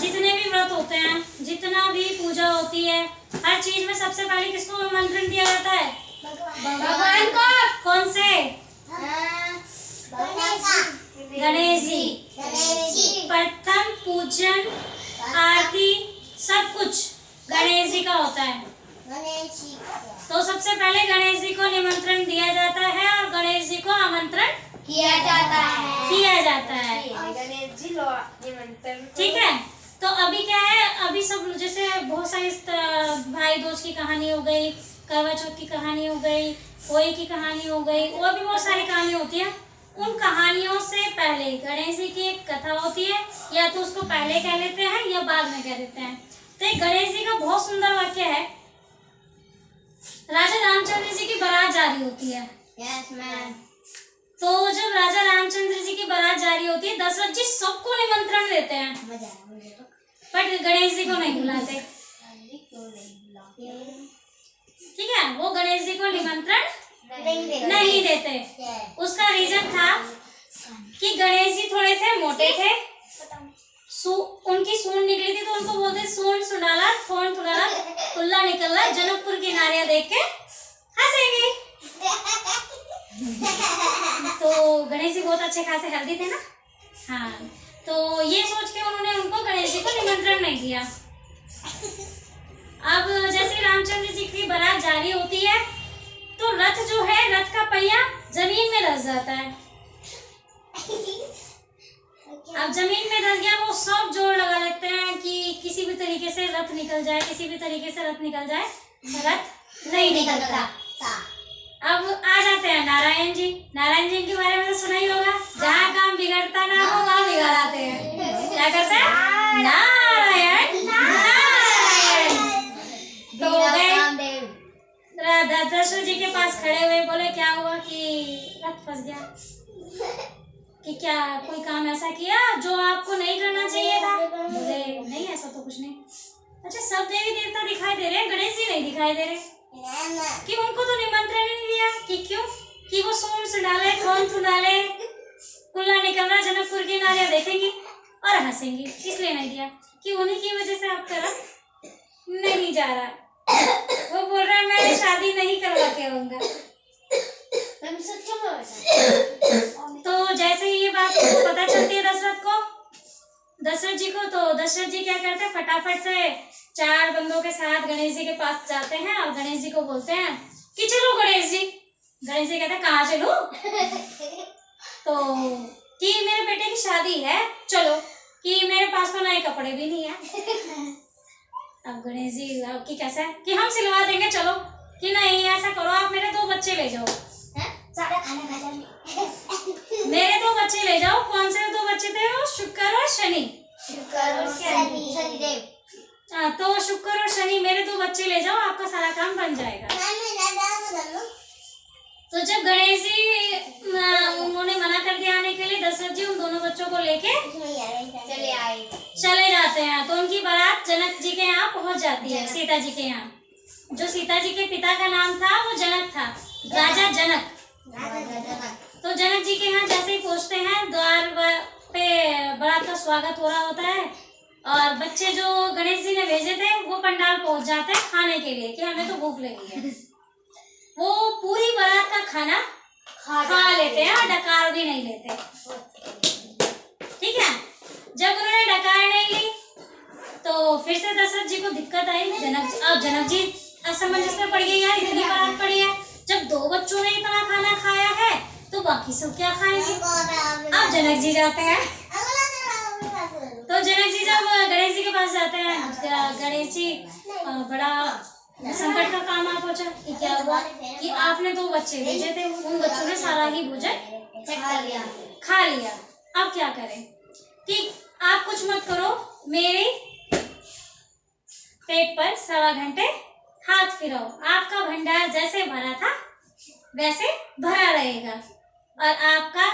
जितने भी व्रत होते हैं, जितना भी पूजा होती है, हर चीज में सबसे पहले किसको आमंत्रण दिया जाता है? भगवान को। कौन से? गणेश जी। प्रथम पूजन, आरती, सब कुछ गणेश जी का होता है। तो सबसे पहले गणेश जी को निमंत्रण दिया जाता है और गणेश जी को आमंत्रण किया जाता है। गणेश जी निमंत्रण, ठीक है। तो अभी क्या है, अभी सब जैसे बहुत सारी भाई दूज की कहानी हो गई, करवा चौथ की कहानी हो गई, होली की कहानी हो गई, और भी बहुत सारी कहानी होती है। उन कहानियों से पहले गणेश जी की एक कथा होती है, या तो उसको पहले कह लेते हैं या बाद में कह देते हैं। तो एक गणेश जी का बहुत सुंदर वाक्य है। राजा रामचंद्र जी की बारात जा रही होती है। Yes ma'am. तो जब राजा रामचंद्र जी की बारात जा रही होती है, दशरथ जी सबको निमंत्रण देते हैं, बट गणेश जी को नहीं बुलाते। ठीक है, वो गणेश जी को निमंत्रण नहीं देते। उसका रीजन था कि गणेश जी थोड़े से मोटे थे, उनकी सूंड निकली थी, तो उनको बोलते सूंड सुडाला, थोन तुड़ाला, कुल्ला निकला, जनकपुर की नारियां देख के हंसेंगे। तो गणेश जी बहुत अच्छे खासे हेल्दी थे ना। हाँ, तो ये सोच के उन्होंने उनको गणेश जी को निमंत्रण नहीं दिया। अब जैसे रामचंद्र जी की बारात जारी होती है, तो रथ जो है, रथ का पहिया जमीन में धंस जाता है। अब जमीन में धंस गया, वो सब जोर लगा लेते हैं कि किसी भी तरीके से रथ निकल जाए, किसी भी तरीके से रथ निकल जाए, रथ नहीं निकलता। अब आ जाते हैं नारायण जी। नारायण जी के बारे में तो सुना ही होगा, जहाँ काम बिगड़ता ना हो वहाँ बिगाड़ते हैं। क्या करते हैं? नारायण नारायण। तो गए दशरथ जी के पास खड़े हुए, बोले क्या हुआ कि रथ फंस गया, कि क्या कोई काम ऐसा किया जो आपको नहीं करना चाहिए था? बोले नहीं, ऐसा तो कुछ नहीं। अच्छा, सब देवी देवता दिखाई दे रहे हैं, गणेश जी नहीं दिखाई दे रहे, कि उनको तो निमंत्रण नहीं दिया। कि क्यों? कि वो सूंड से डाले, कौन से डाले, कुल्ला निकल रहा, जनकपुर की नारियां देखेंगी और हंसेंगी, इसलिए नहीं दिया। कि उन्हीं की वजह से आपका रथ नहीं जा रहा। वो बोल रहा है मैं शादी नहीं करवा के आऊंगा। तो जैसे ही ये बात को पता चलती है दशरथ जी को, तो दशरथ जी क्या करते हैं, फटाफट से 4 बंदों के साथ गणेश जी के पास जाते हैं और गणेश जी को बोलते हैं कि चलो गणेश जी। गणेश जी कहते हैं कहाँ चलो? तो कि मेरे बेटे की शादी है, चलो। कि मेरे पास तो नए कपड़े भी नहीं है। अब गणेश जी कि कैसा है, कि हम सिलवा देंगे, चलो। कि नहीं, ऐसा करो, आप मेरे 2 बच्चे ले जाओ। सारा खाना खा जाएंगे। मेरे 2 बच्चे ले जाओ। कौन से 2 बच्चे थे वो? शुक्र और शनि। शनिदेव। तो शुक्र और शनि, मेरे 2 बच्चे ले जाओ, आपका सारा काम बन जाएगा। तो जब गणेश जी उन्होंने मना कर दिया आने के लिए, दशरथ जी उन दोनों बच्चों को लेके चले जाते हैं। तो उनकी बारात जनक जी के यहाँ पहुंच जाती है, सीता जी के यहाँ। जो सीता जी के पिता का नाम था वो जनक था, राजा जनक। तो जनक जी के यहाँ जैसे ही पहुंचते हैं, द्वार पे बारात का स्वागत हो रहा होता है, और बच्चे जो गणेश जी ने भेजे थे वो पंडाल पहुंच जाते हैं खाने के लिए, कि हमें तो भूख लगी है। वो पूरी बारात का खाना खा लेते हैं और डकार भी नहीं लेते। ठीक है, जब उन्होंने डकार नहीं ली, तो फिर से दशरथ जी को दिक्कत आई। जनक जी असमंजस में पड़ गई, यार इतनी बारात पड़ी है, जब 2 बच्चों ने इतना खाना खाया है तो बाकी सब क्या खाएंगे? अब जनक जी जाते हैं। तो जनक जी जब गणेश जी के पास जाते हैं, गणेश जी बड़ा संकट का काम आ पहुंचा। कि क्या हुआ कि आपने 2 बच्चे भेजे थे, उन बच्चों ने सारा ही भोजन खा लिया। अब क्या करें? कि आप कुछ मत करो, मेरे पेट पर 1.25 घंटे हाथ फिराओ, आपका भंडार जैसे भरा था वैसे भरा रहेगा, और आपका